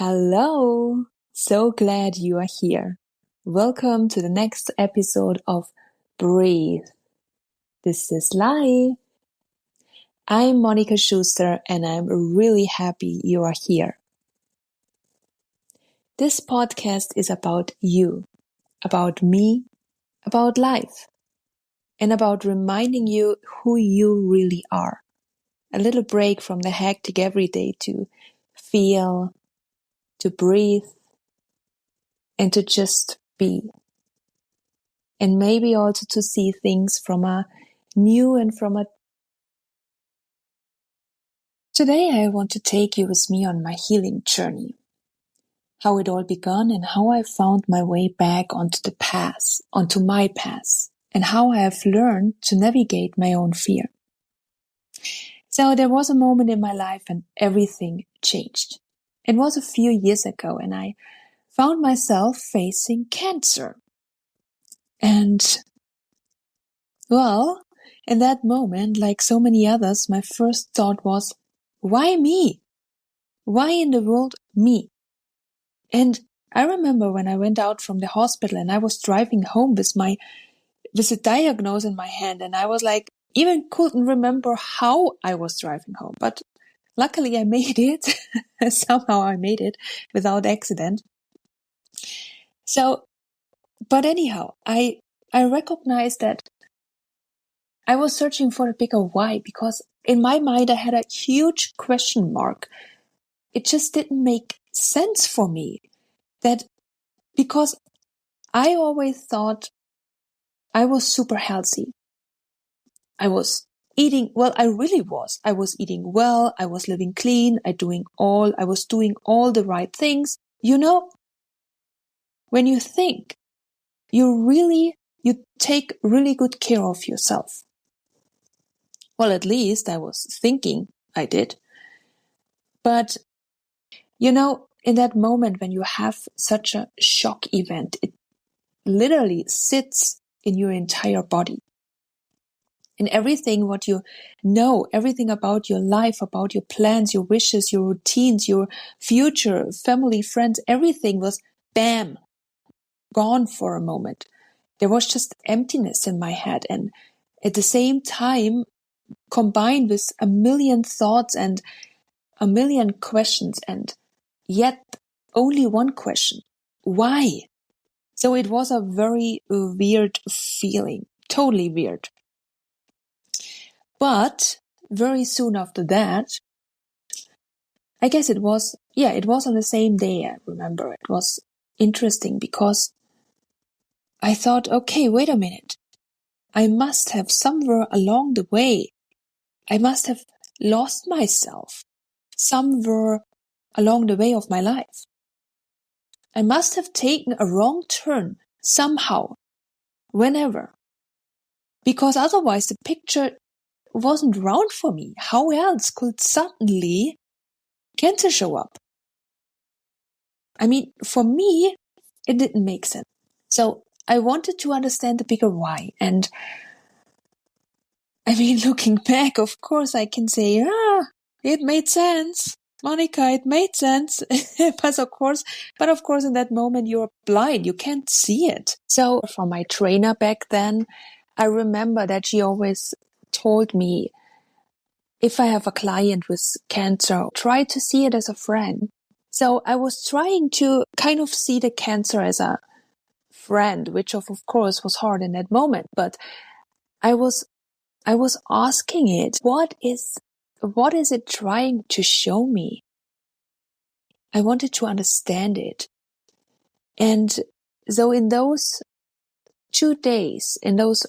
Hello! So glad you are here. Welcome to the next episode of Breathe. This is Lai. I'm Monica Schuster and I'm really happy you are here. This podcast is about you, about me, about life, and about reminding you who you really are. A little break from the hectic everyday to feel, to breathe, and to just be. And maybe also to see things from a new and from a... Today I want to take you with me on my healing journey. How it all began and how I found my way back onto my path, and how I have learned to navigate my own fear. So there was a moment in my life when everything changed. It was a few years ago and I found myself facing cancer. And well, in that moment, like so many others, my first thought was, why me? Why in the world me? And I remember when I went out from the hospital and I was driving home with a diagnosis in my hand, and I was like, even couldn't remember how I was driving home. But luckily I made it. Somehow I made it without accident. So, but anyhow, I recognized that I was searching for a bigger why, because in my mind I had a huge question mark. It just didn't make sense for me, that because I always thought I was super healthy. I was eating, well, I really was. I was eating well, I was living clean, I was doing all the right things. You know, when you think, you take really good care of yourself. Well, at least I was thinking I did. But, you know, in that moment when you have such a shock event, it literally sits in your entire body. And everything what you know, everything about your life, about your plans, your wishes, your routines, your future, family, friends, everything was, bam, gone for a moment. There was just emptiness in my head. And at the same time, combined with a million thoughts and a million questions, and yet only one question. Why? So it was a very weird feeling, totally weird. But very soon after that, I guess it was on the same day, I remember. It was interesting because I thought, okay, wait a minute. I must have somewhere along the way, I must have lost myself somewhere along the way of my life. I must have taken a wrong turn somehow, whenever. Because otherwise the picture wasn't round for me. How else could suddenly cancer show up? I mean, for me, it didn't make sense. So I wanted to understand the bigger why. And I mean, looking back, of course, I can say, it made sense. Monica, it made sense. But of course, in that moment, you're blind. You can't see it. So from my trainer back then, I remember that she always told me, if I have a client with cancer, try to see it as a friend. So I was trying to kind of see the cancer as a friend, which of course was hard in that moment. But I was asking it, what is it trying to show me? I wanted to understand it. And so in those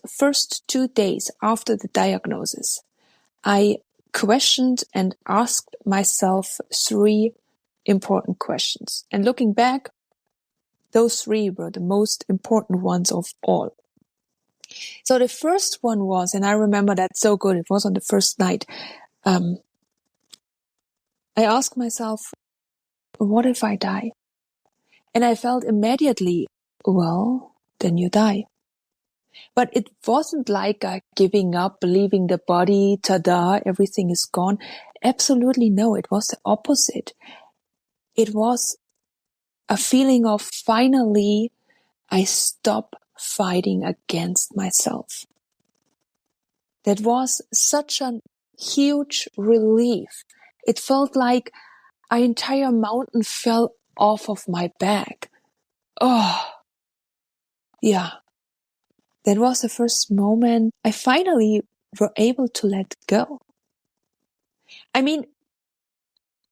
first 2 days after the diagnosis, I questioned and asked myself 3 important questions. And looking back, those 3 were the most important ones of all. So the first one was, and I remember that so good, it was on the first night, I asked myself, what if I die? And I felt immediately, well, then you die. But it wasn't like giving up, leaving the body, tada, everything is gone. Absolutely no, it was the opposite. it was a feeling of finally I stop fighting against myself. That was such a huge relief. It felt like an entire mountain fell off of my back. Oh, yeah. That was the first moment I finally were able to let go. I mean,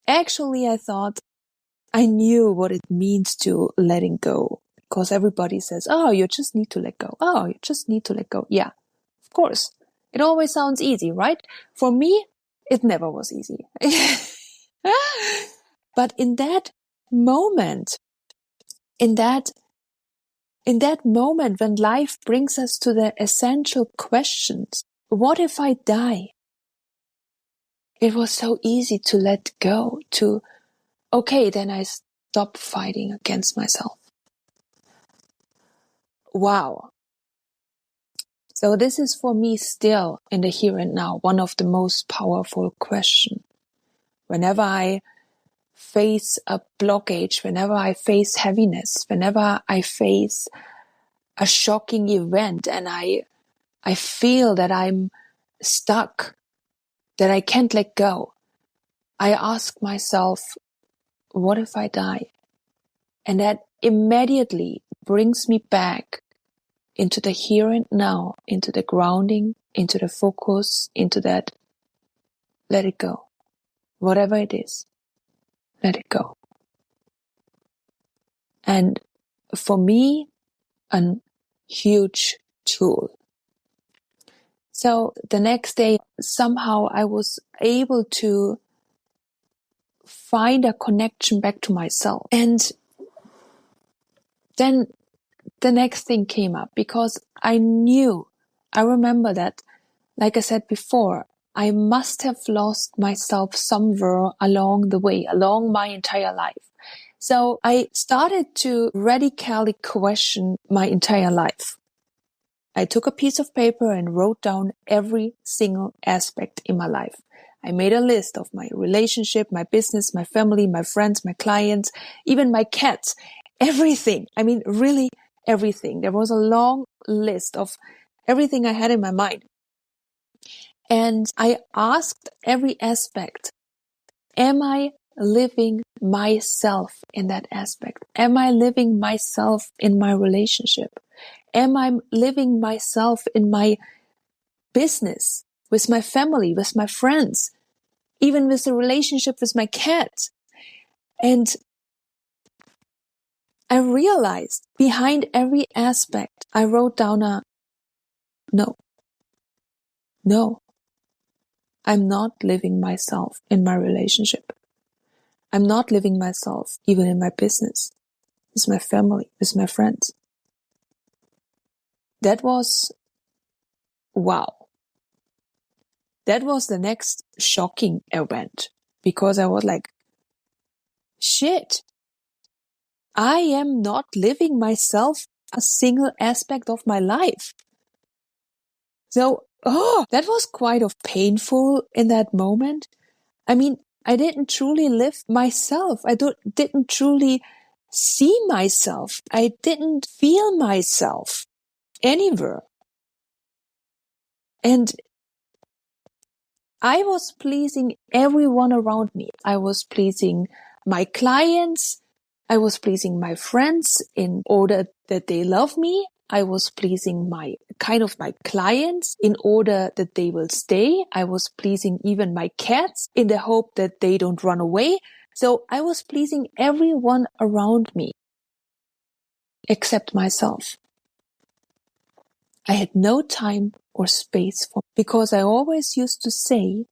actually I thought I knew what it means to letting go, because everybody says, oh, you just need to let go. Oh, you just need to let go. Yeah, of course. It always sounds easy, right? For me, it never was easy. But in that moment, in that moment when life brings us to the essential questions, what if I die? It was so easy to let go, okay, then I stop fighting against myself. Wow. So this is for me still in the here and now, one of the most powerful questions. Whenever I face a blockage, whenever I face heaviness, whenever I face a shocking event and I feel that I'm stuck, that I can't let go, I ask myself, what if I die? And that immediately brings me back into the here and now, into the grounding, into the focus, into that, let it go. Whatever it is, let it go. And for me, a huge tool. So the next day, somehow I was able to find a connection back to myself. And then the next thing came up, because I remember that, like I said before, I must have lost myself somewhere along the way, along my entire life. So I started to radically question my entire life. I took a piece of paper and wrote down every single aspect in my life. I made a list of my relationship, my business, my family, my friends, my clients, even my cats, everything. I mean, really everything. There was a long list of everything I had in my mind. And I asked every aspect, am I living myself in that aspect? Am I living myself in my relationship? Am I living myself in my business, with my family, with my friends, even with the relationship with my cat? And I realized behind every aspect, I wrote down a no. I'm not living myself in my relationship. I'm not living myself even in my business, with my family, with my friends. That was, wow. That was the next shocking event, because I was like, shit, I am not living myself a single aspect of my life. So, that was quite of painful in that moment. I mean, I didn't truly live myself. I didn't truly see myself. I didn't feel myself anywhere. And I was pleasing everyone around me. I was pleasing my clients. I was pleasing my friends in order that they love me. I was pleasing my clients in order that they will stay. I was pleasing even my cats in the hope that they don't run away. So I was pleasing everyone around me except myself. I had no time or space because I always used to say,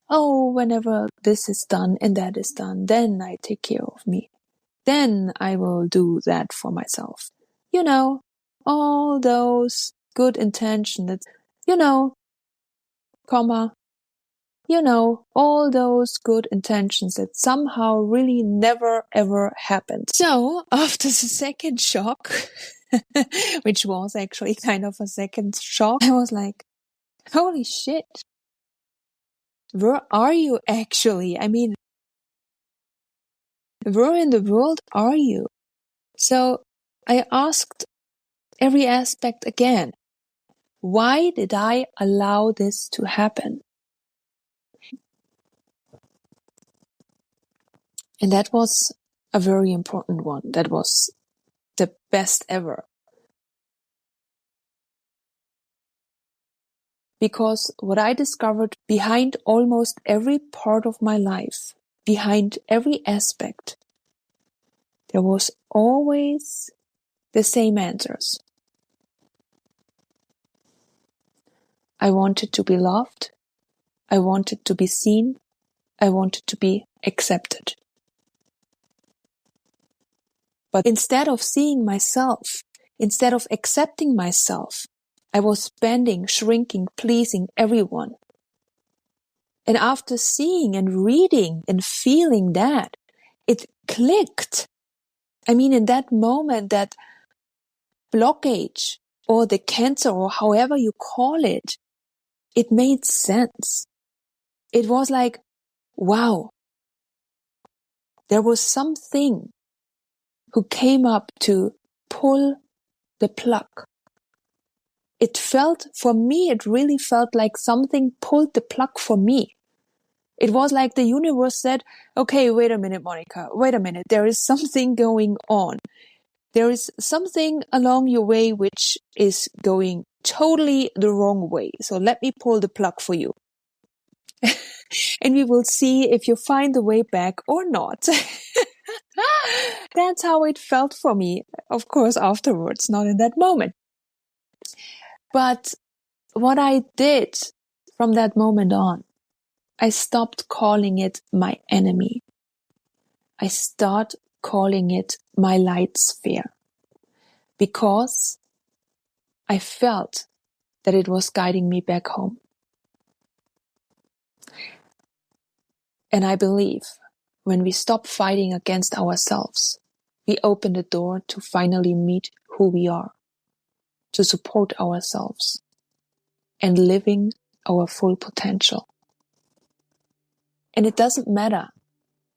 oh, whenever this is done and that is done, then I take care of me. Then I will do that for myself. You know, all those good intentions, comma, all those good intentions that somehow really never ever happened. So after the second shock, which was actually kind of a second shock, I was like, holy shit. Where are you actually? I mean, Where in the world are you? So I asked every aspect again. Why did I allow this to happen? And that was a very important one. That was the best ever. Because what I discovered behind almost every part of my life, behind every aspect, there was always the same answers. I wanted to be loved. I wanted to be seen. I wanted to be accepted. But instead of seeing myself, instead of accepting myself, I was bending, shrinking, pleasing everyone. And after seeing and reading and feeling that, it clicked. I mean, in that moment, that blockage or the cancer or however you call it, it made sense. It was like, wow, there was something who came up to pull the plug. It felt, for me, it really felt like something pulled the plug for me. It was like the universe said, okay, wait a minute, Monica, wait a minute. There is something going on. There is something along your way which is going totally the wrong way. So let me pull the plug for you. And we will see if you find the way back or not. That's how it felt for me. Of course, afterwards, not in that moment. But what I did from that moment on, I stopped calling it my enemy. I start calling it my light sphere. Because I felt that it was guiding me back home. And I believe when we stop fighting against ourselves, we open the door to finally meet who we are, to support ourselves, and living our full potential. And it doesn't matter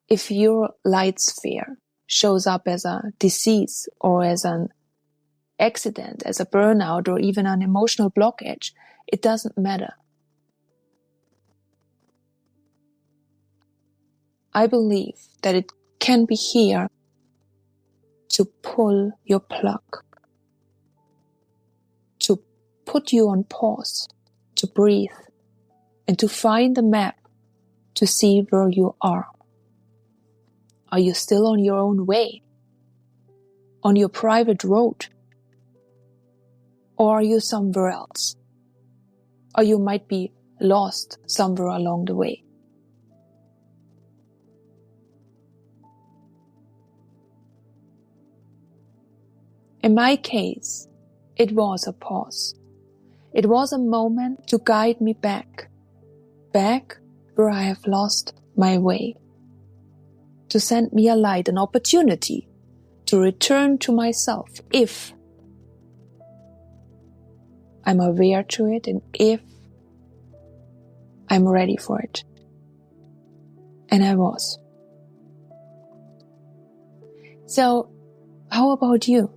if your light sphere shows up as a disease or as an accident, as a burnout, or even an emotional blockage. It doesn't matter. I believe that it can be here to pull your plug, to put you on pause, to breathe, and to find the map to see where you are. Are you still on your own way? On your private road? Or are you somewhere else? Or you might be lost somewhere along the way. In my case, it was a pause. It was a moment to guide me back where I have lost my way. To send me a light, an opportunity to return to myself if I'm aware to it and if I'm ready for it. And I was. So, how about you?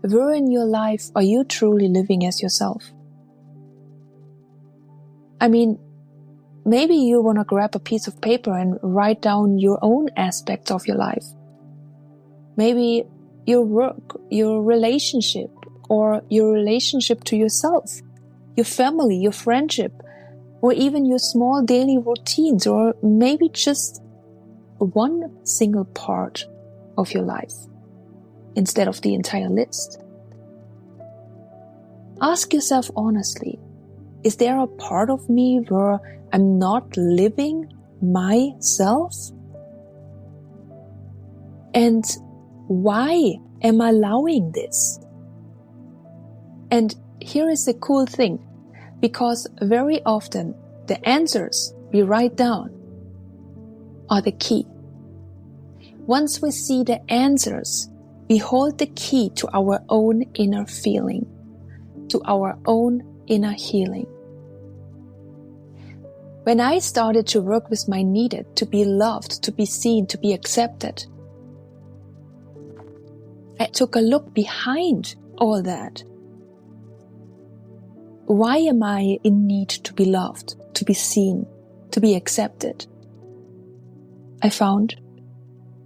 Where in your life are you truly living as yourself? I mean, maybe you want to grab a piece of paper and write down your own aspects of your life. Maybe your work, your relationship, or your relationship to yourself, your family, your friendship, or even your small daily routines, or maybe just one single part of your life instead of the entire list. Ask yourself honestly, is there a part of me where I'm not living myself? And why am I allowing this? And here is the cool thing, because very often the answers we write down are the key. Once we see the answers, we hold the key to our own inner feeling, to our own inner healing. When I started to work with my needed, to be loved, to be seen, to be accepted, I took a look behind all that. Why am I in need to be loved, to be seen, to be accepted? I found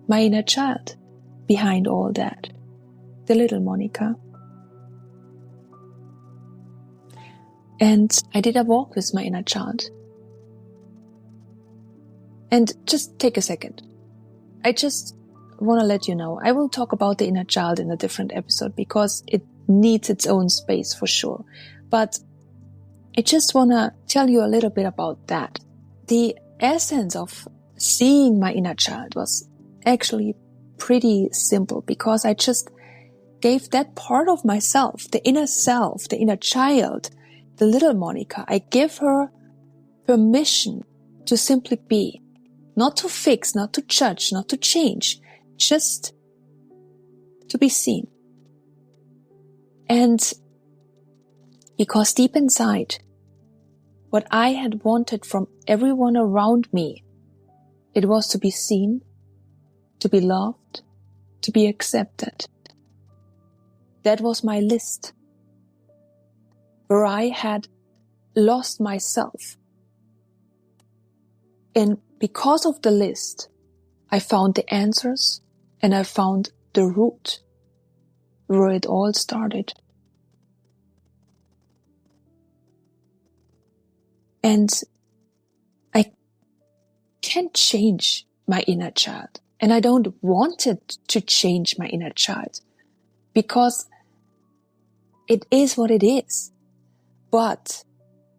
my inner child behind all that, the little Monica. And I did a walk with my inner child. And just take a second. I just want to let you know, I will talk about the inner child in a different episode because it needs its own space for sure. But I just want to tell you a little bit about that. The essence of seeing my inner child was actually pretty simple because I just gave that part of myself, the inner self, the inner child, the little Monica, I gave her permission to simply be, not to fix, not to judge, not to change, just to be seen. And because deep inside, what I had wanted from everyone around me, it was to be seen, to be loved, to be accepted. That was my list, where I had lost myself. And because of the list, I found the answers and I found the root where it all started. And I can't change my inner child. And I don't want it to change my inner child because it is what it is. But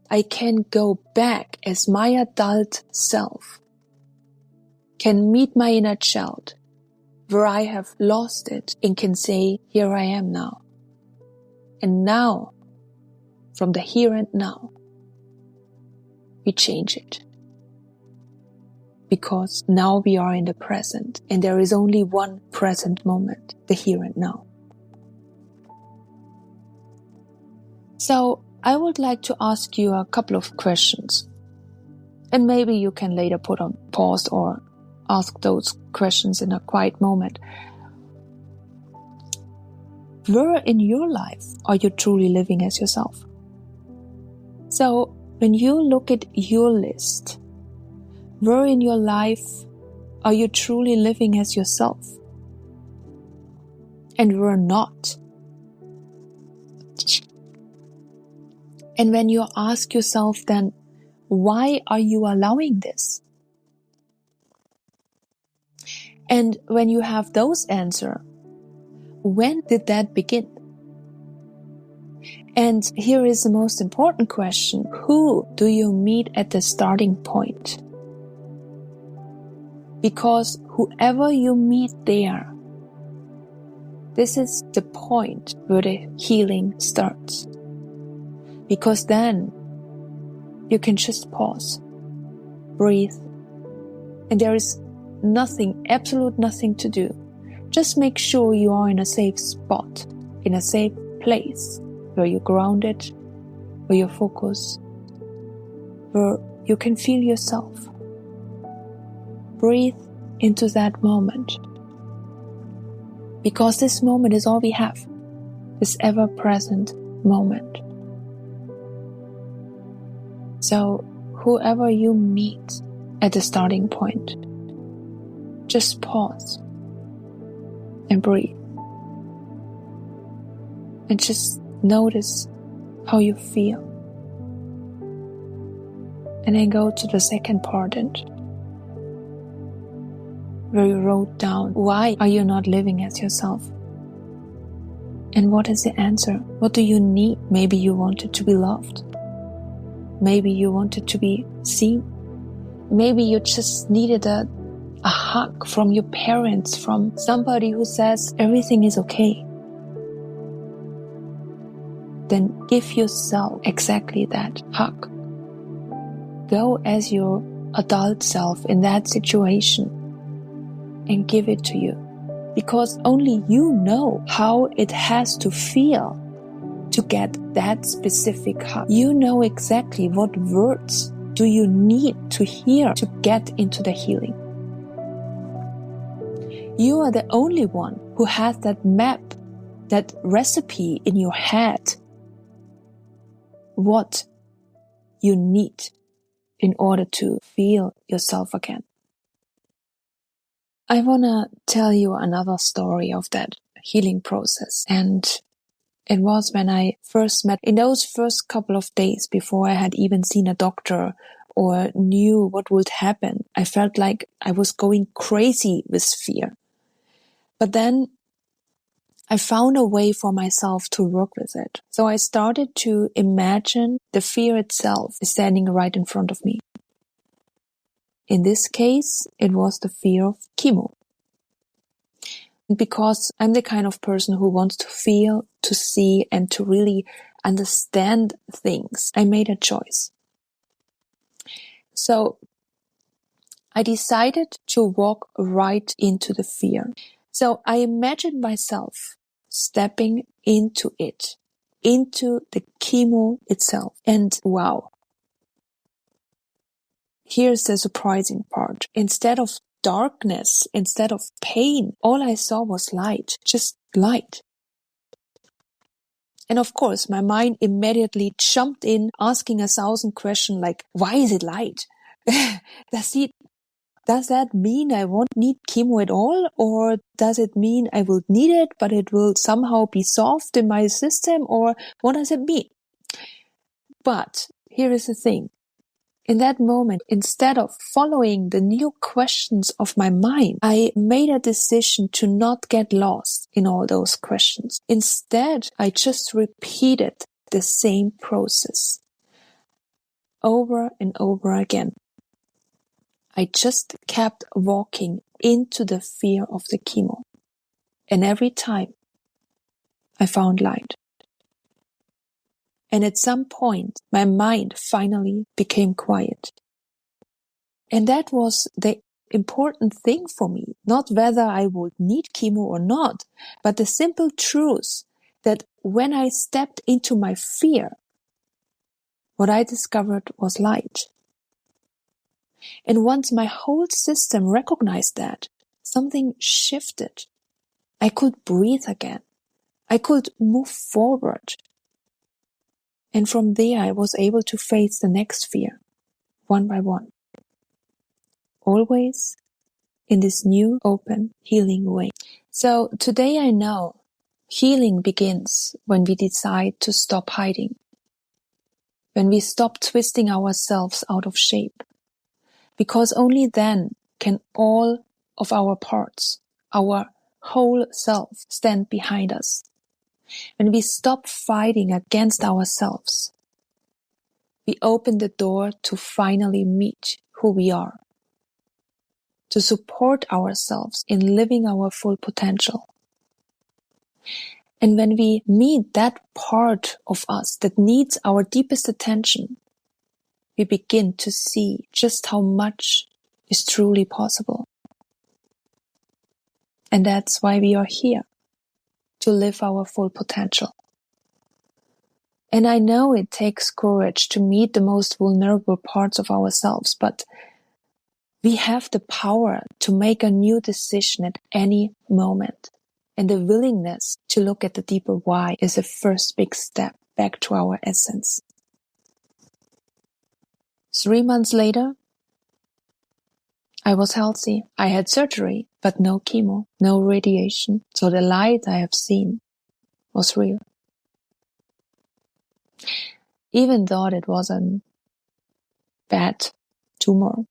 I can go back as my adult self, can meet my inner child where I have lost it and can say, here I am now. And now, from the here and now, we change it. Because now we are in the present and there is only one present moment, the here and now. So I would like to ask you a couple of questions. And maybe you can later put on pause or ask those questions in a quiet moment. Where in your life are you truly living as yourself? So when you look at your list, where in your life are you truly living as yourself? And where not? And when you ask yourself then, why are you allowing this? And when you have those answers, when did that begin? And here is the most important question. Who do you meet at the starting point? Because whoever you meet there, this is the point where the healing starts. Because then you can just pause, breathe, and there is nothing, absolute nothing to do. Just make sure you are in a safe spot, in a safe place, where you're grounded, where you're focused, where you can feel yourself. Breathe into that moment. Because this moment is all we have, this ever-present moment. So, whoever you meet at the starting point, just pause and breathe. And just notice how you feel. And then go to the second part and where you wrote down, why are you not living as yourself? And what is the answer? What do you need? Maybe you wanted to be loved. Maybe you wanted to be seen. Maybe you just needed a hug from your parents, from somebody who says everything is okay. Then give yourself exactly that hug. Go as your adult self in that situation and give it to you. Because only you know how it has to feel to get that specific hug. You know exactly what words do you need to hear to get into the healing? You are the only one who has that map, that recipe in your head, what you need in order to feel yourself again. I want to tell you another story of that healing process. And it was when I first met, in those first couple of days before I had even seen a doctor or knew what would happen. I felt like I was going crazy with fear. But then I found a way for myself to work with it. So I started to imagine the fear itself is standing right in front of me. In this case, it was the fear of chemo. Because I'm the kind of person who wants to feel, to see, and to really understand things, I made a choice. So I decided to walk right into the fear. So I imagined myself stepping into it, into the chemo itself. And wow, here's the surprising part. Instead of darkness, instead of pain, all I saw was light, just light. And of course, my mind immediately jumped in, asking 1,000 questions like, why is it light? Does that mean I won't need chemo at all? Or does it mean I will need it, but it will somehow be solved in my system? Or what does it mean? But here is the thing. In that moment, instead of following the new questions of my mind, I made a decision to not get lost in all those questions. Instead, I just repeated the same process over and over again. I just kept walking into the fear of the chemo. And every time I found light. And at some point, my mind finally became quiet. And that was the important thing for me, not whether I would need chemo or not, but the simple truth that when I stepped into my fear, what I discovered was light. And once my whole system recognized that, something shifted. I could breathe again. I could move forward. And from there, I was able to face the next fear, one by one. Always in this new, open, healing way. So today I know healing begins when we decide to stop hiding, when we stop twisting ourselves out of shape, because only then can all of our parts, our whole self, stand behind us. When we stop fighting against ourselves, we open the door to finally meet who we are, to support ourselves in living our full potential. And when we meet that part of us that needs our deepest attention, we begin to see just how much is truly possible. And that's why we are here, to live our full potential. And I know it takes courage to meet the most vulnerable parts of ourselves, but we have the power to make a new decision at any moment. And the willingness to look at the deeper why is the first big step back to our essence. 3 months later, I was healthy. I had surgery, but no chemo, no radiation. So the light I have seen was real. Even though it was a bad tumor,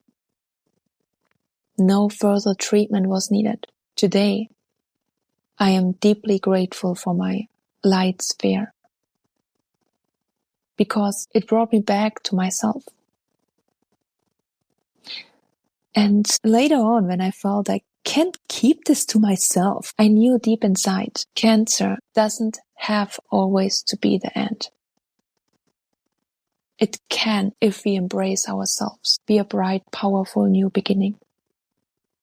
no further treatment was needed. Today, I am deeply grateful for my light sphere because it brought me back to myself. And later on, when I felt I can't keep this to myself, I knew deep inside, cancer doesn't have always to be the end. It can, if we embrace ourselves, be a bright, powerful new beginning.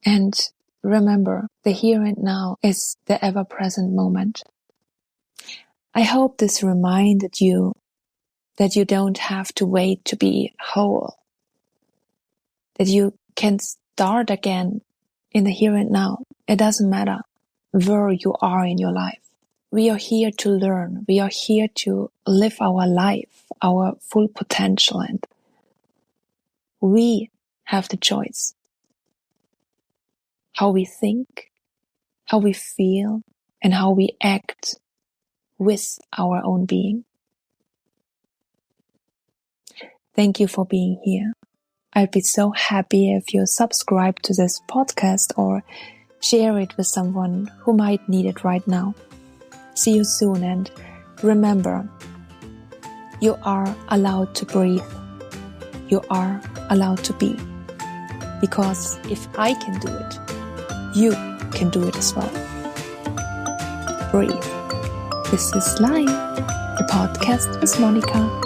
And remember, the here and now is the ever-present moment. I hope this reminded you that you don't have to wait to be whole, that you can start again in the here and now. It doesn't matter where you are in your life. We are here to learn. We are here to live our life, our full potential, and we have the choice. How we think, how we feel, and how we act with our own being. Thank you for being here. I'd be so happy if you subscribe to this podcast or share it with someone who might need it right now. See you soon, and remember, you are allowed to breathe. You are allowed to be. Because if I can do it, you can do it as well. Breathe. This is Life, the podcast with Monica.